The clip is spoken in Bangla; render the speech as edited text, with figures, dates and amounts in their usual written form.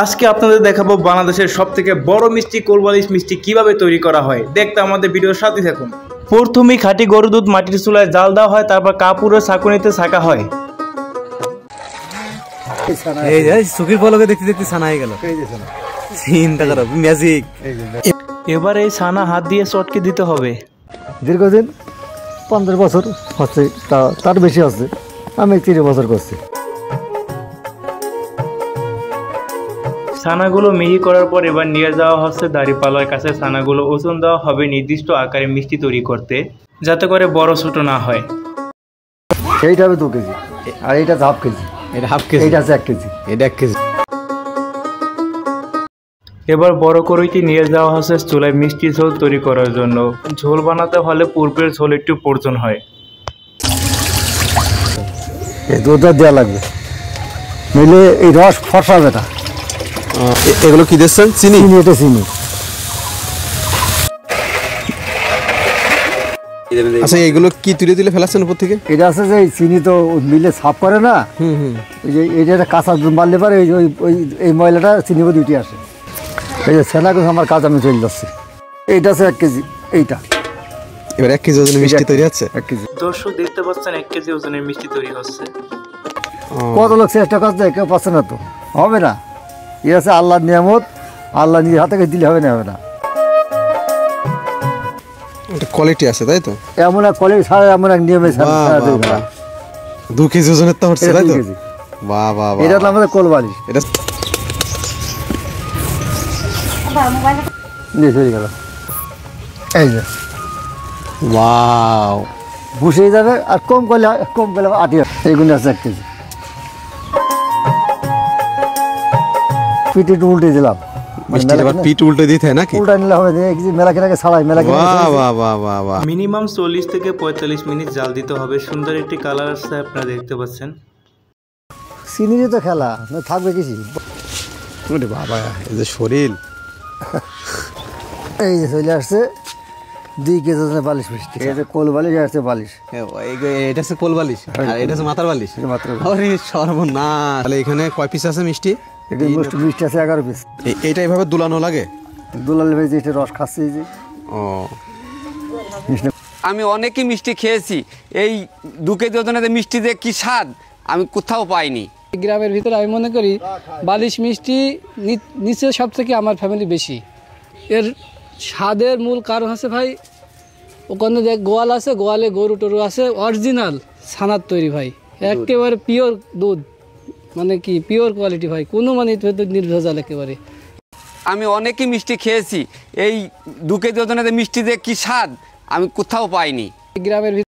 আজকে আপনাদের দেখাবো বাংলাদেশের সবথেকে বড় মিষ্টি কোলবালিশ মিষ্টি কিভাবে তৈরি করা হয়। দেখতে আমাদের ভিডিওর সাথে থাকুন। প্রথমেই খাঁটি গরুর দুধ মাটির চুলায় জাল দেওয়া হয়, তারপর কাপড়ে ছাঁকুনিতে ছাঁকা হয়। এই যে সুখীর পলকে দেখতে দেখতে ছানা হয়ে গেল। চিন্তা করো, ম্যাজিক। এবার এই ছানা হাত দিয়ে চটকে দিতে হবে। দীর্ঘদিন 15 বছর হচ্ছে, তার বেশি হচ্ছে। আমি 30 বছর করছি। ছানাগুলো মিহি করার পর এবার নিয়ে যাওয়া হচ্ছে দাঁড়িপাল্লার কাছে। ছানাগুলো ওজন দেওয়া হবে নির্দিষ্ট আকারে মিষ্টি তৈরি করতে, যাতে করে বড় ছোট না হয়। এইটা হবে 2 কেজি, আর এইটা হাফ কেজি। এটা হাফ কেজি, এইটা আছে 1 কেজি। এটা 1 কেজি। এবার বড় কড়াইটি নিয়ে যাওয়া হচ্ছে চুলায় মিষ্টি ঝোল তৈরি করার জন্য। ঝোল বানাতে হলে পূর্বের ঝোল একটু প্রয়োজন হয়। এই দুধটা দেওয়া লাগবে, নইলে এই রস ফসাবে না। এগুলো কি দিচ্ছেন? চিনি। এটা চিনি। আচ্ছা, এগুলো কি তুলে তুলে ফেলাচ্ছেন উপর থেকে? এটা আছে যে চিনি তো মিলে সাফ করে না। এই যে এটা কাঁচা দুধ মারলে পারে এই ময়লাটা চিনি দুইটি আসে। এই যে সেনা করে আমার কাজ আমি চলে যাচ্ছি। এইটা আছে 1 কেজি। এইটা এবার 1 কেজি ওজনের মিষ্টি তৈরি হচ্ছে। 1 কেজি। দর্শক দেখতে পাচ্ছেন 1 কেজি ওজনের মিষ্টি তৈরি হচ্ছে। কত লোক চেষ্টা করছে, কেউ পাচ্ছে না তো, হবে না। এ আছে আল্লাহর নিয়ামত, আল্লাহ নিজের হাতে দিলে হবে না, হবে না। এটা কোয়ালিটি আছে, তাই তো? এমন এক কোয়ালিটি ছাড়া, এমন এক নিয়মে ছাড়া 2 কেজি ওজনের তো হচ্ছে, তাই তো? বাহ বাহ বাহ। এটা তো আমাদের কোলবালিশ। এটা নিয়ে চলে গেল। এই যে ওয়াও, বসে যাবে। আর কম করলে 8 এইগুলো আছে 1 কেজি। পিঠে উল্টে দিলাম। পিঠ উল্টে দিতে হয় নাকি? উল্টা নিলে হবে, মেলা কেনাকে ছাড়াই মেলা কেনা। মিনিমাম 40 থেকে 45 মিনিট জাল দিতে হবে। সুন্দর একটি কালার আসছে, আপনারা দেখতে পাচ্ছেন। চিনিরই তো খেলা, থাকবে কিছু। বাবা, এই যে শরীর। এই যে চলে আসছে 2 কেজি ওজনের বালিশ মিষ্টি। এই যে কোল বালিশ, আসছে বালিশ। এটা হচ্ছে কোল বালিশ, আর এটা হচ্ছে মাথার বালিশ। আরে সর্বনাশ। তাহলে এখানে কয় পিস আছে মিষ্টি? এটা মিষ্টি আছে 11 পিস। এইটা এইভাবে দুলানো লাগে? দুলালে ভেজে এটা রস খাচ্ছে। এই যে আমি অনেকই মিষ্টি খেয়েছি। এই 2 কেজি ওজনের মিষ্টি যে কি স্বাদ আমি কোথাও পাইনি। গ্রামের ভিতরে আমি মনে করি বালিশ মিষ্টি নিচে সব থেকে আমার ফ্যামিলি বেশি। এর স্বাদের মূল কারণ হচ্ছে ভাই, ওখানে যে গোয়াল আছে, গোয়ালে গরু টরু আছে, অরিজিনাল ছানার তৈরি ভাই, একেবারে পিওর দুধ, মানে কি পিওর কোয়ালিটি ভাই, কোনো মানে নির্ভেজাল একেবারে। আমি অনেকই মিষ্টি খেয়েছি। এই 2 কেজি ওজনের মিষ্টি যে কি স্বাদ আমি কোথাও পাইনি। গ্রামের